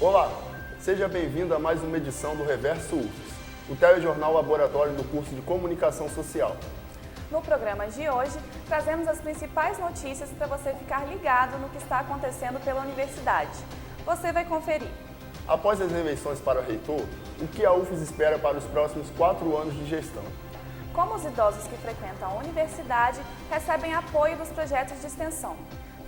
Olá, seja bem-vindo a mais uma edição do Reverso UFES, o telejornal laboratório do curso de Comunicação Social. No programa de hoje, trazemos as principais notícias para você ficar ligado no que está acontecendo pela universidade. Você vai conferir. Após as eleições para reitor, o que a UFES espera para os próximos 4 anos de gestão? Como os idosos que frequentam a universidade recebem apoio dos projetos de extensão.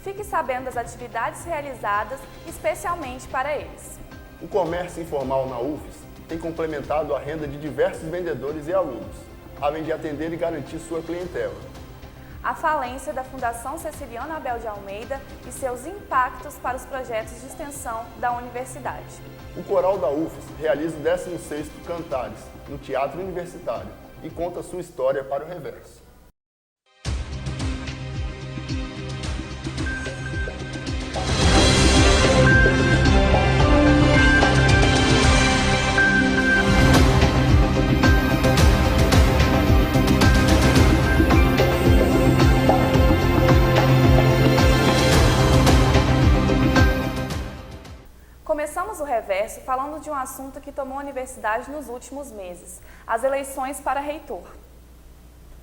Fique sabendo das atividades realizadas especialmente para eles. O comércio informal na UFES tem complementado a renda de diversos vendedores e alunos, além de atender e garantir sua clientela. A falência da Fundação Ceciliano Abel de Almeida e seus impactos para os projetos de extensão da universidade. O coral da UFES realiza o 16º Cantares, no Teatro Universitário, e conta sua história para o Reverso. Começamos o Reverso falando de um assunto que tomou a universidade nos últimos meses, as eleições para reitor.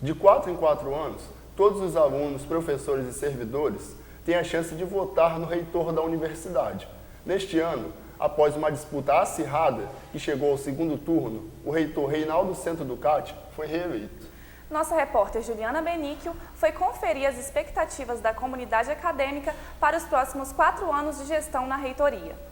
De 4 em 4 anos, todos os alunos, professores e servidores têm a chance de votar no reitor da universidade. Neste ano, após uma disputa acirrada que chegou ao segundo turno, o reitor Reinaldo Centro Ducati foi reeleito. Nossa repórter Juliana Benício foi conferir as expectativas da comunidade acadêmica para os próximos 4 anos de gestão na reitoria.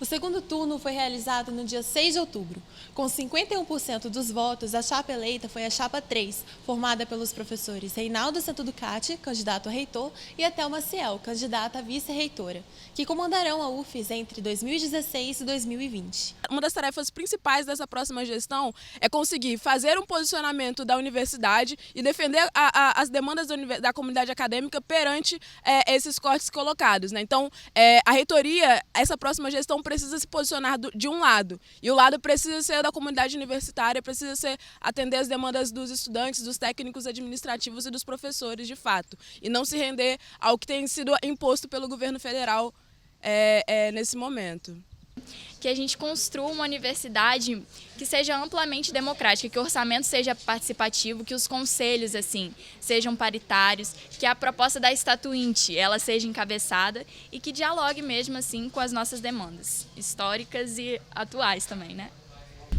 O segundo turno foi realizado no dia 6 de outubro. Com 51% dos votos, a chapa eleita foi a chapa 3, formada pelos professores Reinaldo Centro Ducati, candidato a reitor, e Thelma Ciel, candidata a vice-reitora, que comandarão a UFES entre 2016 e 2020. Uma das tarefas principais dessa próxima gestão é conseguir fazer um posicionamento da universidade e defender as demandas da comunidade acadêmica perante esses cortes colocados, né? Então, a reitoria, essa próxima gestão precisa se posicionar de um lado, e o lado precisa ser da comunidade universitária, precisa ser atender as demandas dos estudantes, dos técnicos administrativos e dos professores de fato, e não se render ao que tem sido imposto pelo governo federal nesse momento. Que a gente construa uma universidade que seja amplamente democrática, que o orçamento seja participativo, que os conselhos assim sejam paritários, que a proposta da Estatuinte ela seja encabeçada e que dialogue mesmo assim com as nossas demandas históricas e atuais também, né?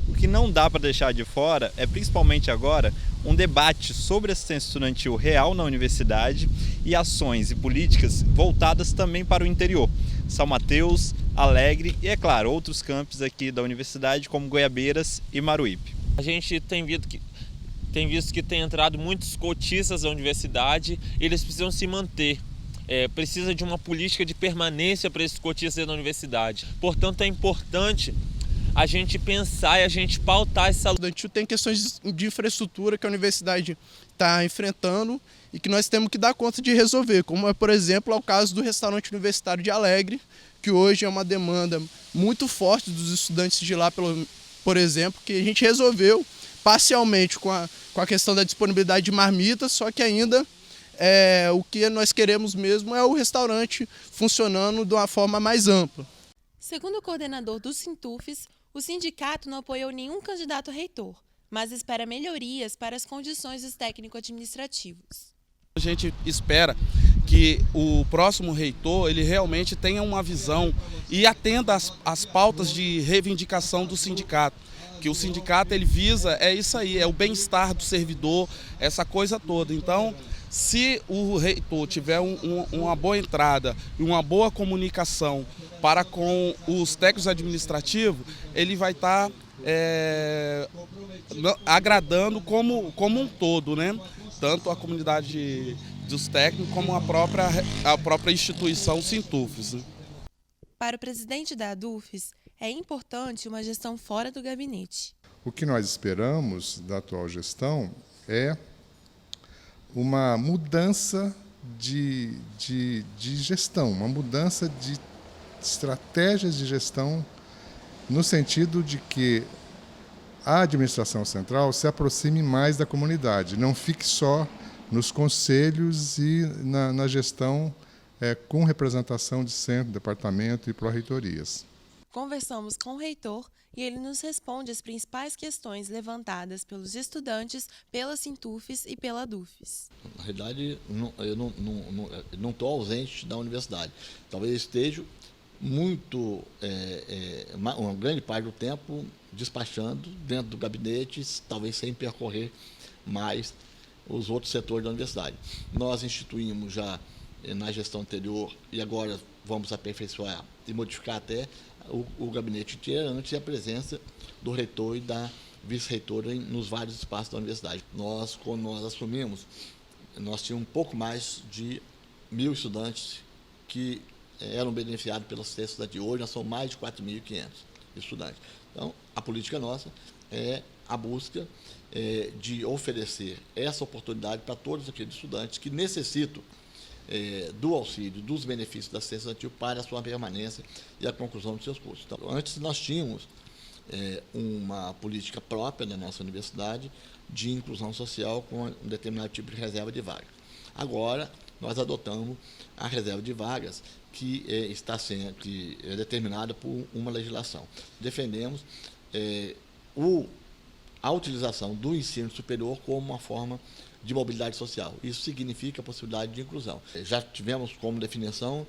O que não dá para deixar de fora é, principalmente agora, um debate sobre assistência estudantil real na universidade e ações e políticas voltadas também para o interior. São Mateus, Alegre e, é claro, outros campos aqui da universidade, como Goiabeiras e Maruípe. A gente tem visto que tem entrado muitos cotistas da universidade e eles precisam se manter. Precisa de uma política de permanência para esses cotistas da universidade. Portanto, é importante a gente pensar e a gente pautar essa luta. Tem questões de infraestrutura que a universidade está enfrentando e que nós temos que dar conta de resolver, como por exemplo é o caso do restaurante universitário de Alegre, que hoje é uma demanda muito forte dos estudantes de lá, por exemplo, que a gente resolveu parcialmente com a questão da disponibilidade de marmitas, só que ainda o que nós queremos mesmo é o restaurante funcionando de uma forma mais ampla. Segundo o coordenador do Sintufes, o sindicato não apoiou nenhum candidato a reitor, mas espera melhorias para as condições dos técnico-administrativos. A gente espera que o próximo reitor ele realmente tenha uma visão e atenda às pautas de reivindicação do sindicato. Que o sindicato ele visa isso aí, é o bem-estar do servidor, essa coisa toda. Então, se o reitor tiver uma boa entrada e uma boa comunicação para com os técnicos administrativos, ele vai estar agradando como um todo, né? Tanto a comunidade dos técnicos como a própria instituição Sintufes, né? Para o presidente da ADUFES, é importante uma gestão fora do gabinete. O que nós esperamos da atual gestão é uma mudança de gestão, uma mudança de estratégias de gestão, no sentido de que a administração central se aproxime mais da comunidade, não fique só nos conselhos e na gestão com representação de centro, departamento e pró-reitorias. Conversamos com o reitor e ele nos responde as principais questões levantadas pelos estudantes, pela Sintufes e pela Dufes. Na realidade, eu não estou ausente da universidade. Talvez esteja muito, uma grande parte do tempo despachando dentro do gabinete, talvez sem percorrer mais os outros setores da universidade. Nós instituímos já na gestão anterior e agora vamos aperfeiçoar e modificar até o gabinete itinerante e a presença do reitor e da vice-reitora nos vários espaços da universidade. Quando nós assumimos, nós tínhamos um pouco mais de 1.000 estudantes que eram beneficiados pela assistência estudantil. Hoje nós somos mais de 4.500 estudantes. Então, a política nossa é a busca de oferecer essa oportunidade para todos aqueles estudantes que necessitam do auxílio, dos benefícios da assistência estudantil para a sua permanência e a conclusão dos seus cursos. Então, antes nós tínhamos uma política própria da nossa universidade de inclusão social com um determinado tipo de reserva de vagas. Agora, nós adotamos a reserva de vagas que é determinada por uma legislação. Defendemos a utilização do ensino superior como uma forma de mobilidade social. Isso significa a possibilidade de inclusão. Já tivemos como definição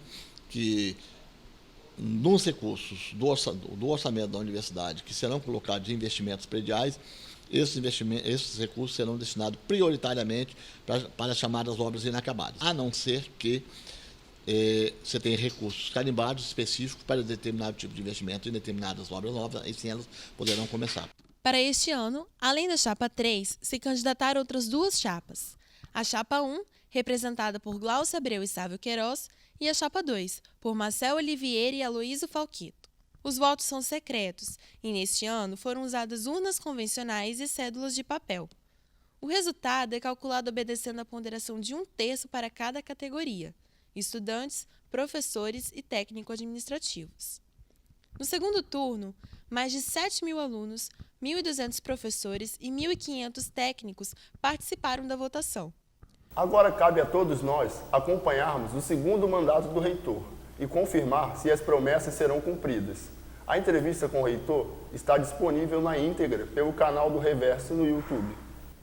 que nos recursos do orçamento da universidade que serão colocados em investimentos prediais, esses recursos serão destinados prioritariamente para as chamadas obras inacabadas, a não ser que você tenha recursos carimbados específicos para determinado tipo de investimento em determinadas obras novas, e sim elas poderão começar. Para este ano, além da chapa 3, se candidataram outras duas chapas. A chapa 1, representada por Glaucia Abreu e Sávio Queiroz, e a chapa 2, por Marcel Olivieri e Aloísio Falquito. Os votos são secretos e, neste ano, foram usadas urnas convencionais e cédulas de papel. O resultado é calculado obedecendo a ponderação de 1/3 para cada categoria: estudantes, professores e técnico-administrativos. No segundo turno, mais de 7.000 alunos, 1.200 professores e 1.500 técnicos participaram da votação. Agora cabe a todos nós acompanharmos o segundo mandato do reitor e confirmar se as promessas serão cumpridas. A entrevista com o reitor está disponível na íntegra pelo canal do Reverso no YouTube.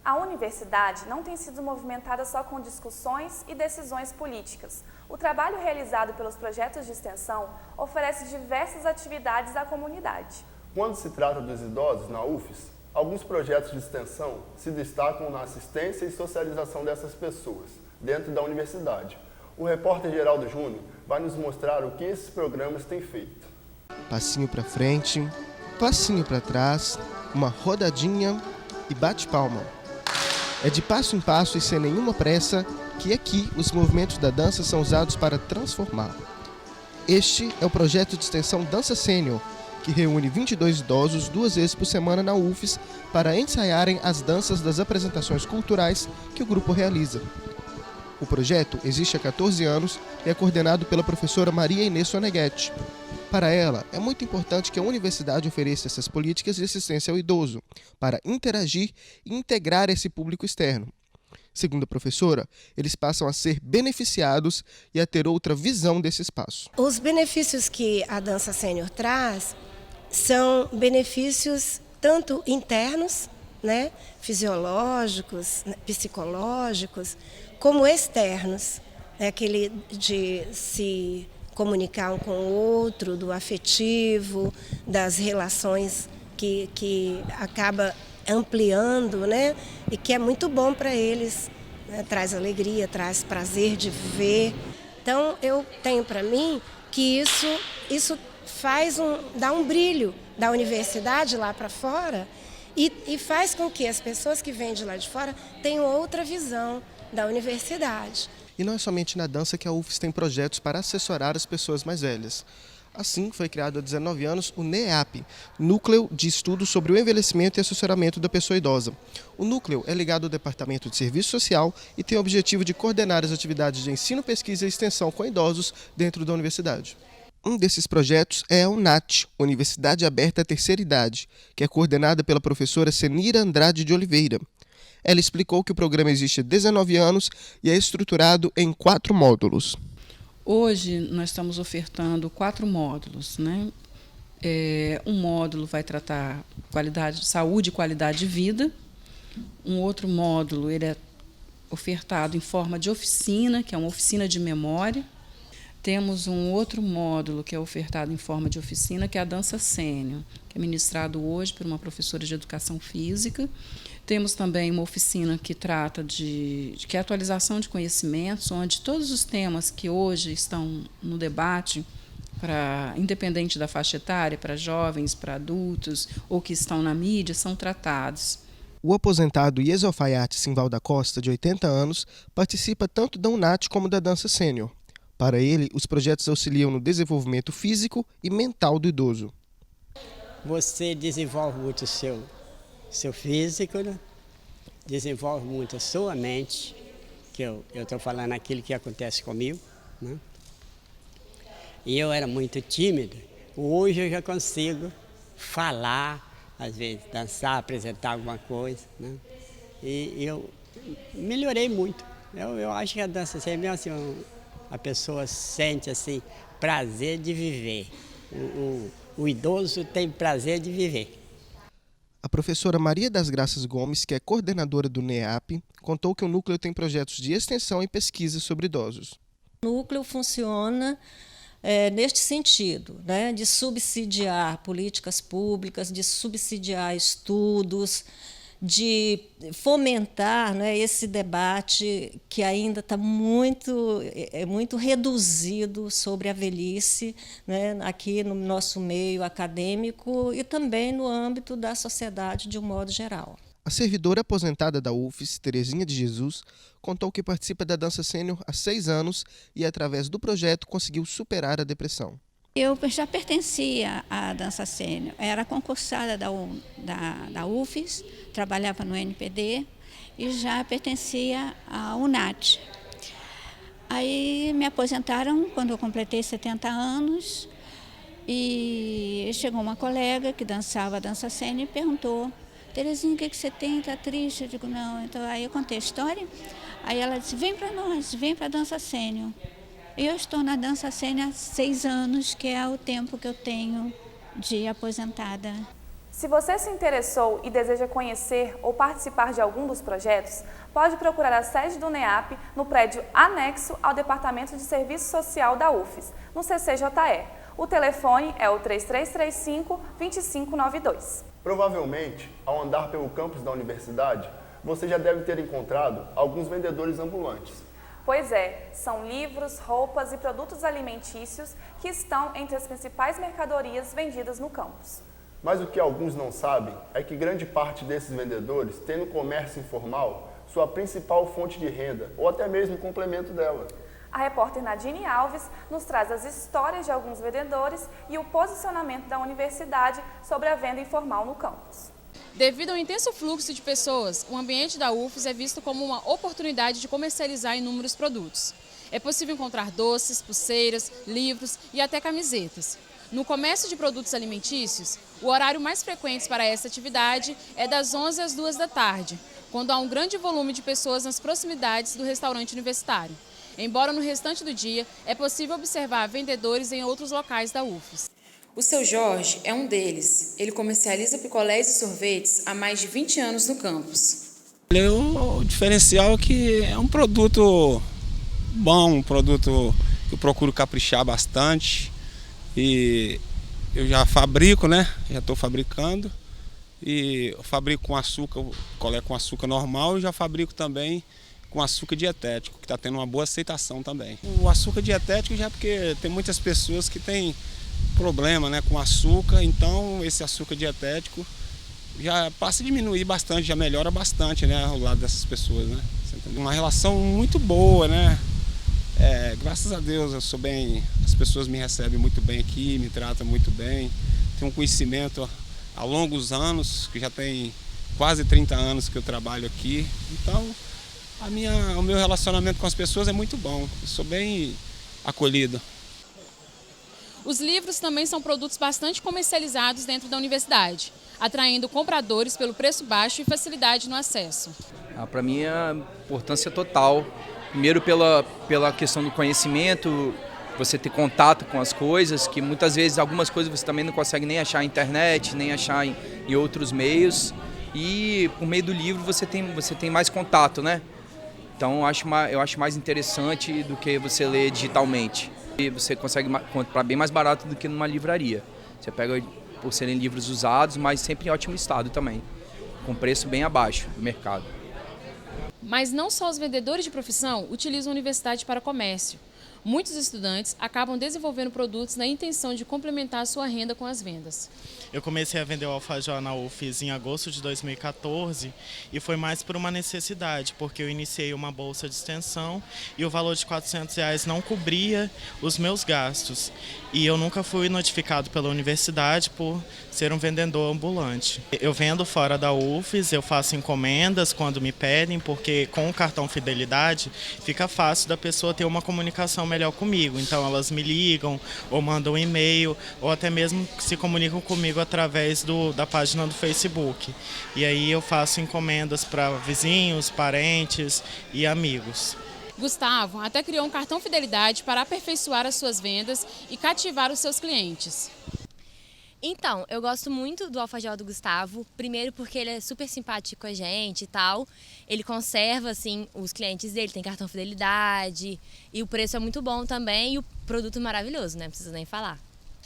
A universidade não tem sido movimentada só com discussões e decisões políticas. O trabalho realizado pelos projetos de extensão oferece diversas atividades à comunidade. Quando se trata dos idosos na UFES, alguns projetos de extensão se destacam na assistência e socialização dessas pessoas dentro da universidade. O repórter Geraldo Júnior vai nos mostrar o que esses programas têm feito. Passinho para frente, passinho para trás, uma rodadinha e bate-palma. É de passo em passo e sem nenhuma pressa que aqui os movimentos da dança são usados para transformar. Este é o projeto de extensão Dança Sênior, que reúne 22 idosos 2 vezes por semana na UFES para ensaiarem as danças das apresentações culturais que o grupo realiza. O projeto existe há 14 anos e é coordenado pela professora Maria Inês Soneghetti. Para ela, é muito importante que a universidade ofereça essas políticas de assistência ao idoso, para interagir e integrar esse público externo. Segundo a professora, eles passam a ser beneficiados e a ter outra visão desse espaço. Os benefícios que a dança sênior traz são benefícios tanto internos, fisiológicos, psicológicos, como externos, aquele de se comunicar um com o outro, do afetivo, das relações que acaba ampliando, e que é muito bom para eles, traz alegria, traz prazer de viver. Então eu tenho para mim que isso dá um brilho da universidade lá para fora e faz com que as pessoas que vêm de lá de fora tenham outra visão da universidade. E não é somente na dança que a UFES tem projetos para assessorar as pessoas mais velhas. Assim, foi criado há 19 anos o NEAP, Núcleo de Estudos sobre o Envelhecimento e Assessoramento da Pessoa Idosa. O núcleo é ligado ao Departamento de Serviço Social e tem o objetivo de coordenar as atividades de ensino, pesquisa e extensão com idosos dentro da universidade. Um desses projetos é a UNAT, Universidade Aberta à Terceira Idade, que é coordenada pela professora Senira Andrade de Oliveira. Ela explicou que o programa existe há 19 anos e é estruturado em 4 módulos. Hoje nós estamos ofertando 4 módulos, Um módulo vai tratar saúde e qualidade de vida. Um outro módulo ele é ofertado em forma de oficina, que é uma oficina de memória. Temos um outro módulo que é ofertado em forma de oficina, que é a dança sênior, que é ministrado hoje por uma professora de educação física. Temos também uma oficina que trata que é atualização de conhecimentos, onde todos os temas que hoje estão no debate, independente da faixa etária, para jovens, para adultos, ou que estão na mídia, são tratados. O aposentado e ex-alfaiate Simval da Costa, de 80 anos, participa tanto da UNAT como da dança sênior. Para ele, os projetos auxiliam no desenvolvimento físico e mental do idoso. Você desenvolve muito o seu físico, né? Desenvolve muito a sua mente, que eu estou falando aquilo que acontece comigo, né? E eu era muito tímido. Hoje eu já consigo falar, às vezes dançar, apresentar alguma coisa, né? E eu melhorei muito. Eu acho que a dança assim, mesmo assim, a pessoa sente assim, prazer de viver. O idoso tem prazer de viver. A professora Maria das Graças Gomes, que é coordenadora do NEAP, contou que o núcleo tem projetos de extensão e pesquisa sobre idosos. O núcleo funciona neste sentido, né, de subsidiar políticas públicas, de subsidiar estudos, de fomentar, né, esse debate que ainda está muito reduzido sobre a velhice, né, aqui no nosso meio acadêmico e também no âmbito da sociedade de um modo geral. A servidora aposentada da UFES, Terezinha de Jesus, contou que participa da dança sênior há 6 anos e, através do projeto, conseguiu superar a depressão. Eu já pertencia à dança sênior, era concursada da UFES, trabalhava no NPD e já pertencia à UNAT. Aí me aposentaram quando eu completei 70 anos e chegou uma colega que dançava a dança sênior e perguntou: Terezinha, o que você tem? Está triste? Eu digo, não. Então, aí eu contei a história. Aí ela disse, vem para nós, vem para a dança sênior. Eu estou na dança sênior há 6 anos, que é o tempo que eu tenho de aposentada. Se você se interessou e deseja conhecer ou participar de algum dos projetos, pode procurar a sede do NEAP no prédio anexo ao Departamento de Serviço Social da UFES, no CCJE. O telefone é o 3335-2592. Provavelmente, ao andar pelo campus da universidade, você já deve ter encontrado alguns vendedores ambulantes. Pois é, são livros, roupas e produtos alimentícios que estão entre as principais mercadorias vendidas no campus. Mas o que alguns não sabem é que grande parte desses vendedores tem no comércio informal sua principal fonte de renda ou até mesmo complemento dela. A repórter Nadine Alves nos traz as histórias de alguns vendedores e o posicionamento da universidade sobre a venda informal no campus. Devido ao intenso fluxo de pessoas, o ambiente da UFES é visto como uma oportunidade de comercializar inúmeros produtos. É possível encontrar doces, pulseiras, livros e até camisetas. No comércio de produtos alimentícios, o horário mais frequente para essa atividade é das 11 às 2 da tarde, quando há um grande volume de pessoas nas proximidades do restaurante universitário. Embora no restante do dia, é possível observar vendedores em outros locais da UFES. O seu Jorge é um deles. Ele comercializa picolés e sorvetes há mais de 20 anos no campus. O diferencial é que é um produto bom, um produto que eu procuro caprichar bastante. E eu já fabrico, né? Já estou fabricando. E eu fabrico com açúcar, picolé com açúcar normal e já fabrico também com açúcar dietético, que está tendo uma boa aceitação também. O açúcar dietético já porque tem muitas pessoas que têm problema, né, com açúcar, então esse açúcar dietético já passa a diminuir bastante, já melhora bastante, né, ao lado dessas pessoas, né. Uma relação muito boa, né, graças a Deus eu sou bem, as pessoas me recebem muito bem aqui, me tratam muito bem, tenho um conhecimento há longos anos, que já tem quase 30 anos que eu trabalho aqui, então o meu relacionamento com as pessoas é muito bom, eu sou bem acolhido. Os livros também são produtos bastante comercializados dentro da universidade, atraindo compradores pelo preço baixo e facilidade no acesso. Para mim, a importância total, primeiro pela questão do conhecimento você ter contato com as coisas, que muitas vezes algumas coisas você também não consegue nem achar na internet, nem achar em outros meios. E por meio do livro você tem mais contato, né? Então eu acho mais interessante do que você ler digitalmente. E você consegue comprar bem mais barato do que numa livraria. Você pega por serem livros usados, mas sempre em ótimo estado também, com preço bem abaixo do mercado. Mas não só os vendedores de profissão utilizam a universidade para comércio. Muitos estudantes acabam desenvolvendo produtos na intenção de complementar a sua renda com as vendas. Eu comecei a vender o alfajor na UFES em agosto de 2014 e foi mais por uma necessidade, porque eu iniciei uma bolsa de extensão e o valor de R$400 não cobria os meus gastos. E eu nunca fui notificado pela universidade por ser um vendedor ambulante. Eu vendo fora da UFES, eu faço encomendas quando me pedem, porque com o cartão Fidelidade fica fácil da pessoa ter uma comunicação melhor comigo. Então elas me ligam ou mandam um e-mail ou até mesmo se comunicam comigo através da página do Facebook. E aí eu faço encomendas para vizinhos, parentes e amigos. Gustavo até criou um cartão Fidelidade para aperfeiçoar as suas vendas e cativar os seus clientes. Então, eu gosto muito do alfajor do Gustavo, primeiro porque ele é super simpático com a gente e tal, ele conserva, assim, os clientes dele, tem cartão Fidelidade e o preço é muito bom também e o produto maravilhoso, né? Não precisa nem falar.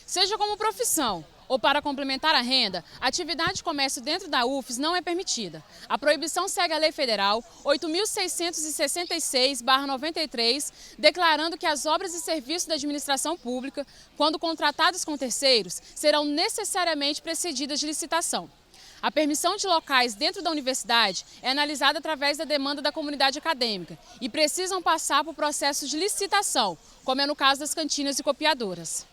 Seja como profissão ou para complementar a renda, a atividade de comércio dentro da UFES não é permitida. A proibição segue a Lei Federal 8.666/93, declarando que as obras e serviços da administração pública, quando contratados com terceiros, serão necessariamente precedidas de licitação. A permissão de locais dentro da universidade é analisada através da demanda da comunidade acadêmica e precisam passar por processos de licitação, como é no caso das cantinas e copiadoras.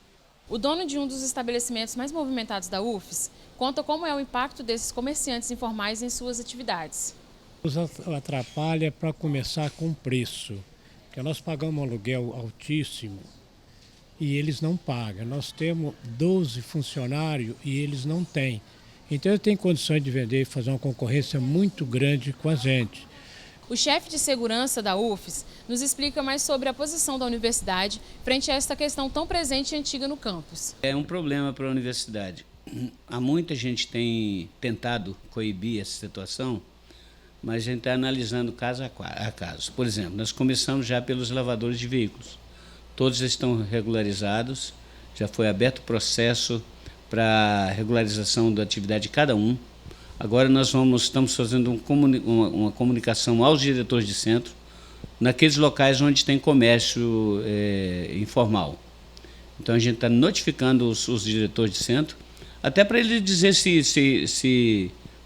O dono de um dos estabelecimentos mais movimentados da UFES conta como é o impacto desses comerciantes informais em suas atividades. Nos atrapalha para começar com o preço, porque nós pagamos um aluguel altíssimo e eles não pagam. Nós temos 12 funcionários e eles não têm. Então eu tenho condições de vender e fazer uma concorrência muito grande com a gente. O chefe de segurança da UFES nos explica mais sobre a posição da universidade frente a esta questão tão presente e antiga no campus. É um problema para a universidade. Há muita gente tem tentado coibir essa situação, mas a gente está analisando caso a caso. Por exemplo, nós começamos já pelos lavadores de veículos. Todos estão regularizados, já foi aberto o processo para regularização da atividade de cada um. Agora nós estamos fazendo uma comunicação aos diretores de centro, naqueles locais onde tem comércio informal. Então a gente está notificando os diretores de centro, até para ele dizer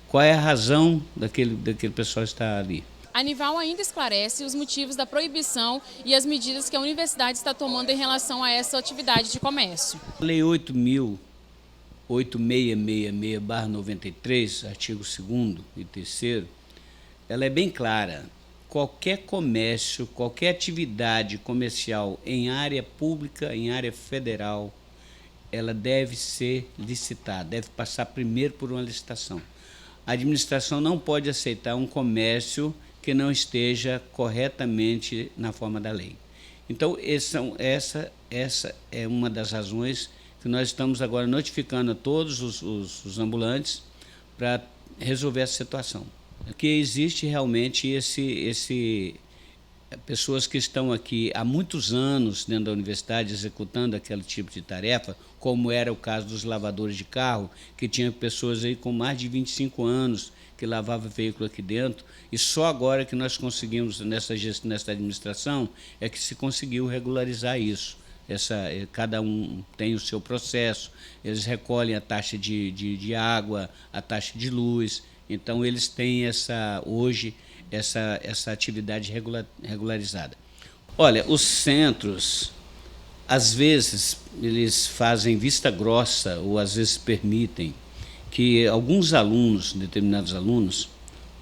qual é a razão daquele pessoal estar ali. A Anival ainda esclarece os motivos da proibição e as medidas que a universidade está tomando em relação a essa atividade de comércio. A Lei 8.8666/93, artigo 2º e 3º, ela é bem clara. Qualquer comércio, qualquer atividade comercial em área pública, em área federal, ela deve ser licitada, deve passar primeiro por uma licitação. A administração não pode aceitar um comércio que não esteja corretamente na forma da lei. Então, essa é uma das razões que nós estamos agora notificando a todos os ambulantes para resolver essa situação. Que existe realmente pessoas que estão aqui há muitos anos dentro da universidade executando aquele tipo de tarefa, como era o caso dos lavadores de carro, que tinha pessoas aí com mais de 25 anos que lavavam veículo aqui dentro, e só agora que nós conseguimos, nessa administração, é que se conseguiu regularizar isso. Cada um tem o seu processo, eles recolhem a taxa de água, a taxa de luz, então eles têm hoje essa atividade regularizada. Olha, os centros, às vezes, eles fazem vista grossa ou às vezes permitem que alguns alunos, determinados alunos,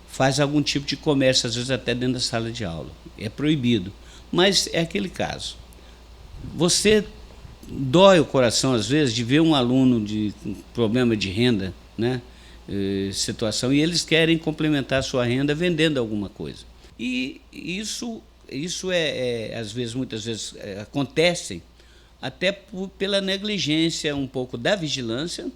fazem algum tipo de comércio, às vezes até dentro da sala de aula. É proibido, mas é aquele caso. Você dói o coração, às vezes, de ver um aluno de problema de renda, né, situação, e eles querem complementar a sua renda vendendo alguma coisa. E isso às vezes, muitas vezes, acontece até pela negligência um pouco da vigilância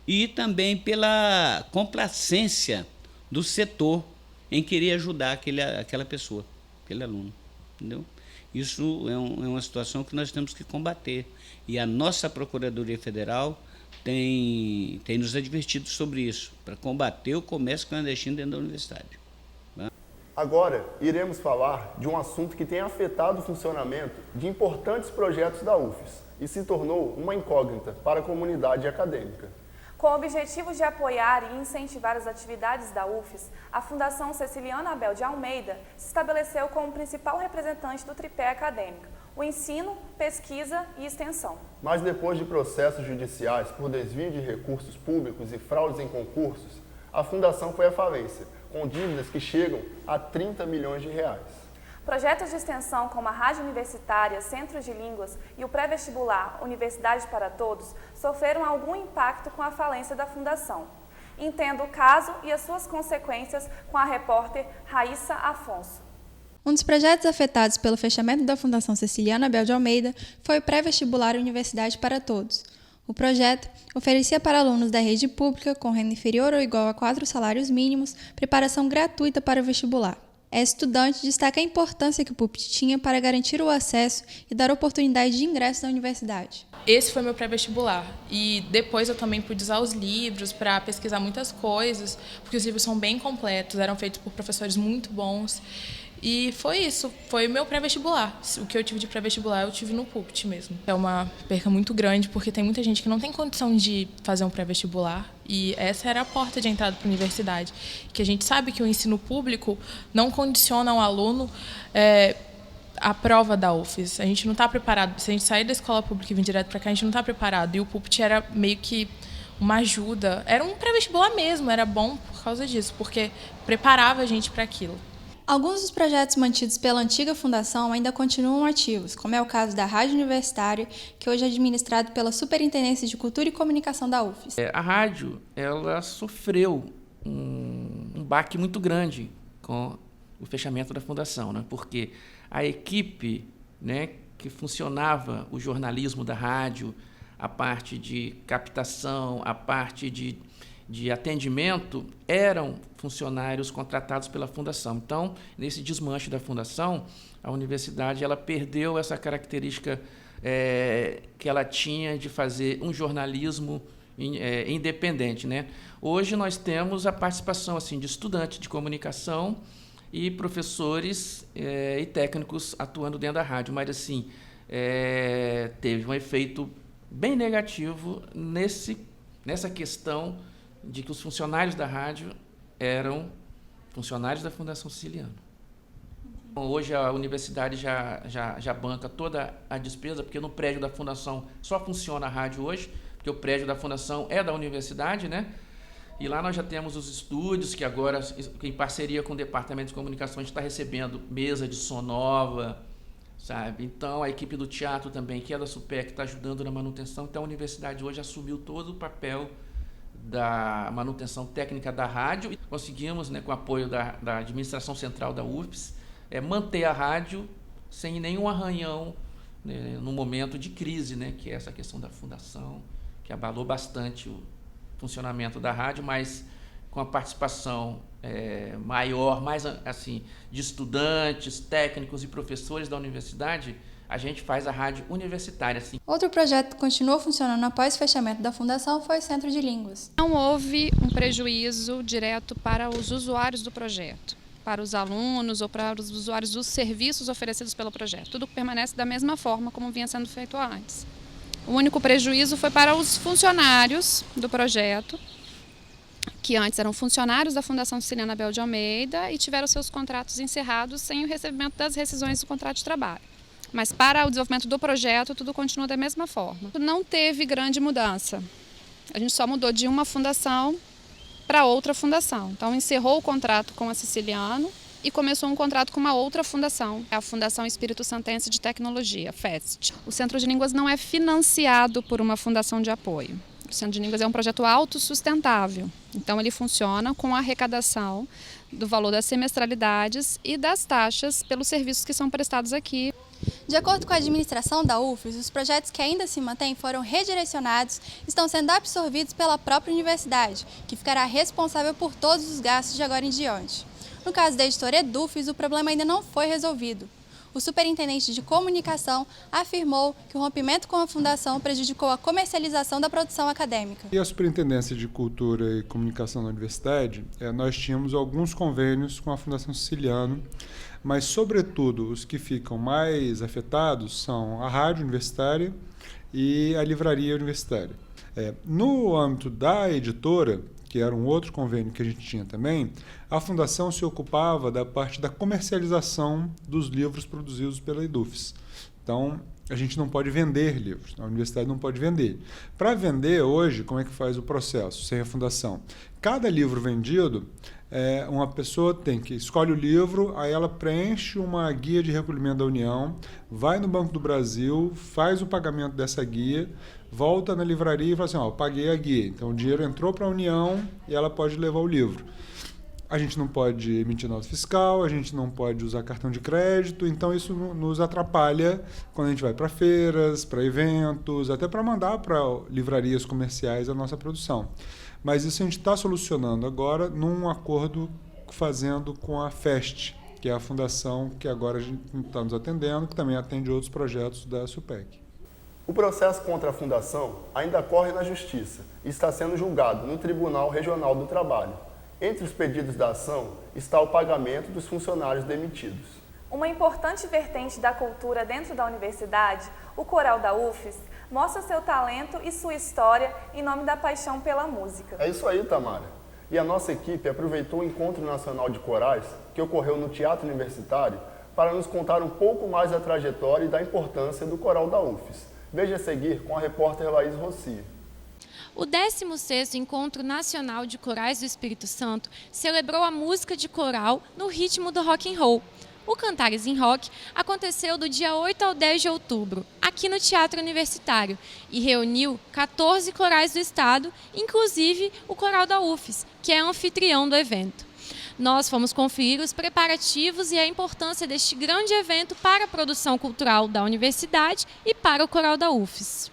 e também pela complacência do setor em querer ajudar aquela pessoa, aquele aluno, entendeu? Isso é uma situação que nós temos que combater. E a nossa Procuradoria Federal tem nos advertido sobre isso, para combater o comércio clandestino dentro da universidade. Agora, iremos falar de um assunto que tem afetado o funcionamento de importantes projetos da UFES e se tornou uma incógnita para a comunidade acadêmica. Com o objetivo de apoiar e incentivar as atividades da UFES, a Fundação Ceciliano Abel de Almeida se estabeleceu como principal representante do tripé acadêmico, o ensino, pesquisa e extensão. Mas depois de processos judiciais por desvio de recursos públicos e fraudes em concursos, a Fundação foi à falência, com dívidas que chegam a 30 milhões de reais. Projetos de extensão como a Rádio Universitária, Centro de Línguas e o pré-vestibular Universidade para Todos sofreram algum impacto com a falência da Fundação. Entenda o caso e as suas consequências com a repórter Raíssa Afonso. Um dos projetos afetados pelo fechamento da Fundação Ceciliano Abel de Almeida foi o pré-vestibular Universidade para Todos. O projeto oferecia para alunos da rede pública com renda inferior ou igual a 4 salários mínimos preparação gratuita para o vestibular. A estudante destaca a importância que o PUPT tinha para garantir o acesso e dar oportunidade de ingresso na universidade. Esse foi meu pré-vestibular e depois eu também pude usar os livros para pesquisar muitas coisas, porque os livros são bem completos, eram feitos por professores muito bons. E foi isso, foi o meu pré-vestibular. O que eu tive de pré-vestibular eu tive no PUPT mesmo. É uma perca muito grande, porque tem muita gente que não tem condição de fazer um pré-vestibular. E essa era a porta de entrada para a universidade. Que a gente sabe que o ensino público não condiciona o aluno à prova da UFES. A gente não está preparado. Se a gente sair da escola pública e vir direto para cá, a gente não está preparado. E o PUPT era meio que uma ajuda. Era um pré-vestibular mesmo, era bom por causa disso, porque preparava a gente para aquilo. Alguns dos projetos mantidos pela antiga fundação ainda continuam ativos, como é o caso da Rádio Universitária, que hoje é administrado pela Superintendência de Cultura e Comunicação da UFES. A rádio ela sofreu um baque muito grande com o fechamento da fundação, né? Porque a equipe, né, que funcionava o jornalismo da rádio, a parte de captação, a parte de atendimento, eram funcionários contratados pela Fundação. Então, nesse desmanche da Fundação, a universidade ela perdeu essa característica que ela tinha de fazer um jornalismo independente, né? Hoje nós temos a participação assim, de estudantes de comunicação e professores e técnicos atuando dentro da rádio, mas assim, teve um efeito bem negativo nessa questão de que os funcionários da rádio eram funcionários da Fundação Ceciliano. Hoje a universidade já banca toda a despesa, porque no prédio da Fundação só funciona a rádio hoje, porque o prédio da Fundação é da universidade, né? E lá nós já temos os estúdios, que agora, em parceria com o Departamento de Comunicação, a gente está recebendo mesa de som nova, sabe? Então, a equipe do teatro também, que é da SUPEC, está ajudando na manutenção. Então, a universidade hoje assumiu todo o papel da manutenção técnica da rádio e conseguimos, né, com o apoio da administração central da UFES, manter a rádio sem nenhum arranhão, né, no momento de crise, né, que é essa questão da fundação, que abalou bastante o funcionamento da rádio, mas com a participação maior, mais assim, de estudantes, técnicos e professores da universidade, a gente faz a rádio universitária. Assim. Outro projeto que continuou funcionando após o fechamento da fundação foi o Centro de Línguas. Não houve um prejuízo direto para os usuários do projeto, para os alunos ou para os usuários dos serviços oferecidos pelo projeto. Tudo permanece da mesma forma como vinha sendo feito antes. O único prejuízo foi para os funcionários do projeto, que antes eram funcionários da Fundação Ceciliano Abel de Almeida e tiveram seus contratos encerrados sem o recebimento das rescisões do contrato de trabalho. Mas para o desenvolvimento do projeto, tudo continua da mesma forma. Não teve grande mudança. A gente só mudou de uma fundação para outra fundação. Então, encerrou o contrato com a Ceciliano e começou um contrato com uma outra fundação, a Fundação Espírito Santense de Tecnologia, FEST. O Centro de Línguas não é financiado por uma fundação de apoio. do Centro de Línguas é um projeto autossustentável. Então, ele funciona com a arrecadação do valor das semestralidades e das taxas pelos serviços que são prestados aqui. De acordo com a administração da UFES, os projetos que ainda se mantêm foram redirecionados e estão sendo absorvidos pela própria universidade, que ficará responsável por todos os gastos de agora em diante. No caso da editora Edufes, o problema ainda não foi resolvido. O superintendente de comunicação afirmou que o rompimento com a fundação prejudicou a comercialização da produção acadêmica. E a Superintendência de Cultura e Comunicação da Universidade, nós tínhamos alguns convênios com a Fundação Siciliano, mas, sobretudo, os que ficam mais afetados são a Rádio Universitária e a Livraria Universitária. No âmbito da editora, que era um outro convênio que a gente tinha também, a Fundação se ocupava da parte da comercialização dos livros produzidos pela Edufes. Então, a gente não pode vender livros, a universidade não pode vender. Para vender hoje, como é que faz o processo, sem a fundação? Cada livro vendido, uma pessoa escolhe o livro, aí ela preenche uma guia de recolhimento da União, vai no Banco do Brasil, faz o pagamento dessa guia, volta na livraria e fala assim, eu paguei a guia, então o dinheiro entrou para a União e ela pode levar o livro. A gente não pode emitir nota fiscal, a gente não pode usar cartão de crédito, então isso nos atrapalha quando a gente vai para feiras, para eventos, até para mandar para livrarias comerciais a nossa produção. Mas isso a gente está solucionando agora num acordo fazendo com a FEST, que é a fundação que agora a gente está nos atendendo, que também atende outros projetos da SUPEC. O processo contra a fundação ainda corre na Justiça e está sendo julgado no Tribunal Regional do Trabalho. Entre os pedidos da ação está o pagamento dos funcionários demitidos. Uma importante vertente da cultura dentro da universidade, o Coral da UFES, mostra seu talento e sua história em nome da paixão pela música. É isso aí, Tamara. E a nossa equipe aproveitou o Encontro Nacional de Corais, que ocorreu no Teatro Universitário, para nos contar um pouco mais da trajetória e da importância do Coral da UFES. Veja a seguir com a repórter Laís Rocio. O 16º Encontro Nacional de Corais do Espírito Santo celebrou a música de coral no ritmo do rock and roll. O Cantares em Rock aconteceu do dia 8 ao 10 de outubro, aqui no Teatro Universitário, e reuniu 14 corais do estado, inclusive o Coral da UFES, que é anfitrião do evento. Nós fomos conferir os preparativos e a importância deste grande evento para a produção cultural da universidade e para o Coral da UFES.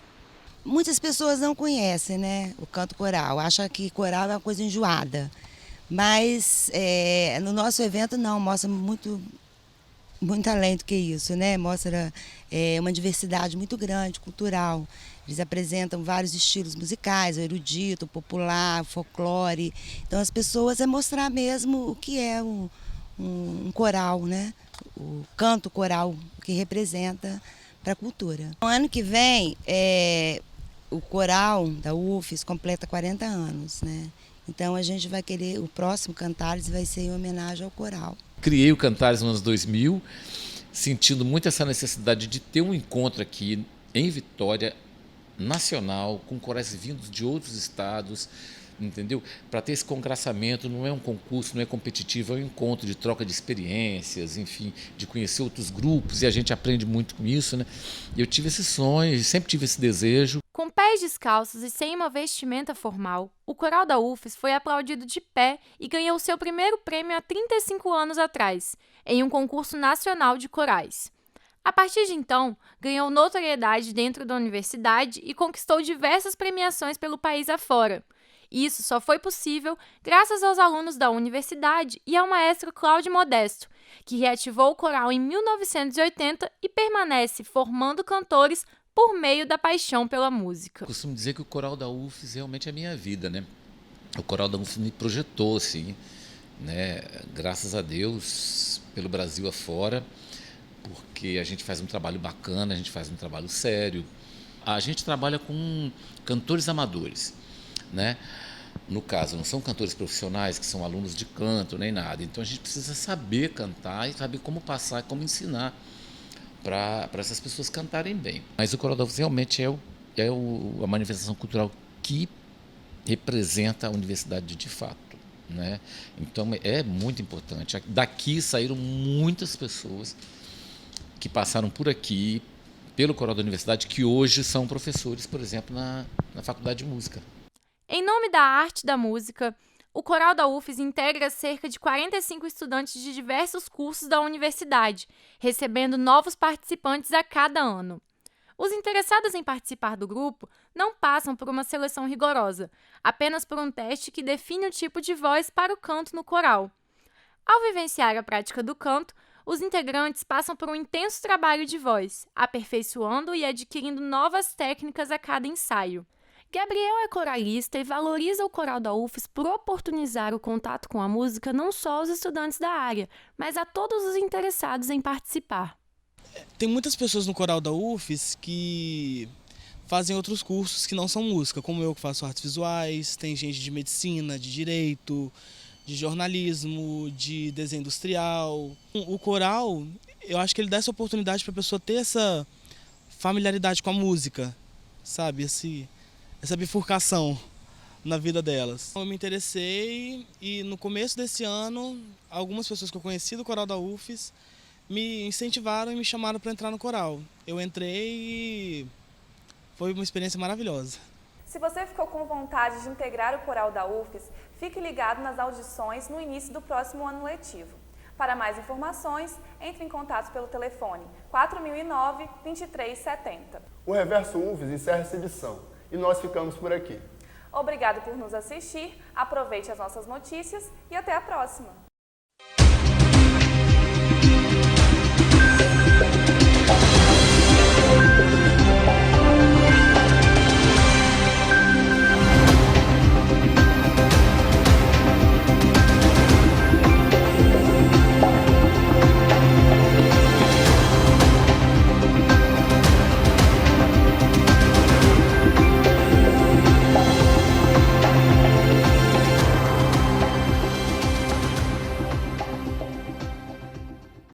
Muitas pessoas não conhecem, né, o canto coral, acham que coral é uma coisa enjoada, mas no nosso evento não, mostra muito além do que isso, né? Mostra uma diversidade muito grande, cultural. Eles apresentam vários estilos musicais, o erudito, o popular, o folclore. Então, as pessoas mostrar mesmo o que é um coral, né? O canto coral, o que representa para a cultura. No ano que vem, o coral da UFES completa 40 anos, né? Então, a gente vai querer, o próximo Cantares vai ser em homenagem ao coral. Criei o Cantares nos anos 2000, sentindo muito essa necessidade de ter um encontro aqui em Vitória, nacional, com corais vindos de outros estados, entendeu? Para ter esse congraçamento, não é um concurso, não é competitivo, é um encontro de troca de experiências, enfim, de conhecer outros grupos, e a gente aprende muito com isso, né? Eu tive esse sonho, sempre tive esse desejo. Com pés descalços e sem uma vestimenta formal, o Coral da UFES foi aplaudido de pé e ganhou seu primeiro prêmio há 35 anos atrás, em um concurso nacional de corais. A partir de então, ganhou notoriedade dentro da universidade e conquistou diversas premiações pelo país afora. Isso só foi possível graças aos alunos da universidade e ao maestro Cláudio Modesto, que reativou o coral em 1980 e permanece formando cantores por meio da paixão pela música. Costumo dizer que o Coral da UFES realmente é a minha vida, né? O Coral da UFES me projetou, assim, né? Graças a Deus, pelo Brasil afora, porque a gente faz um trabalho bacana, a gente faz um trabalho sério. A gente trabalha com cantores amadores, né? No caso, não são cantores profissionais, que são alunos de canto, nem nada. Então, a gente precisa saber cantar e saber como passar, como ensinar para essas pessoas cantarem bem. Mas o Coral da UFES realmente é a manifestação cultural que representa a universidade de fato, né? Então, é muito importante. Daqui saíram muitas pessoas que passaram por aqui, pelo coral da universidade, que hoje são professores, por exemplo, na Faculdade de Música. Em nome da arte e da música, o coral da UFES integra cerca de 45 estudantes de diversos cursos da universidade, recebendo novos participantes a cada ano. Os interessados em participar do grupo não passam por uma seleção rigorosa, apenas por um teste que define o tipo de voz para o canto no coral. Ao vivenciar a prática do canto, os integrantes passam por um intenso trabalho de voz, aperfeiçoando e adquirindo novas técnicas a cada ensaio. Gabriel é coralista e valoriza o coral da UFES por oportunizar o contato com a música não só aos estudantes da área, mas a todos os interessados em participar. Tem muitas pessoas no coral da UFES que fazem outros cursos que não são música, como eu que faço artes visuais, tem gente de medicina, de direito, de jornalismo, de desenho industrial. O coral, eu acho que ele dá essa oportunidade para a pessoa ter essa familiaridade com a música, sabe? Essa bifurcação na vida delas. Eu me interessei e no começo desse ano, algumas pessoas que eu conheci do coral da UFES me incentivaram e me chamaram para entrar no coral. Eu entrei e foi uma experiência maravilhosa. Se você ficou com vontade de integrar o coral da UFES, fique ligado nas audições no início do próximo ano letivo. Para mais informações, entre em contato pelo telefone 4009-2370. O Reverso UFES encerra essa edição e nós ficamos por aqui. Obrigado por nos assistir, aproveite as nossas notícias e até a próxima!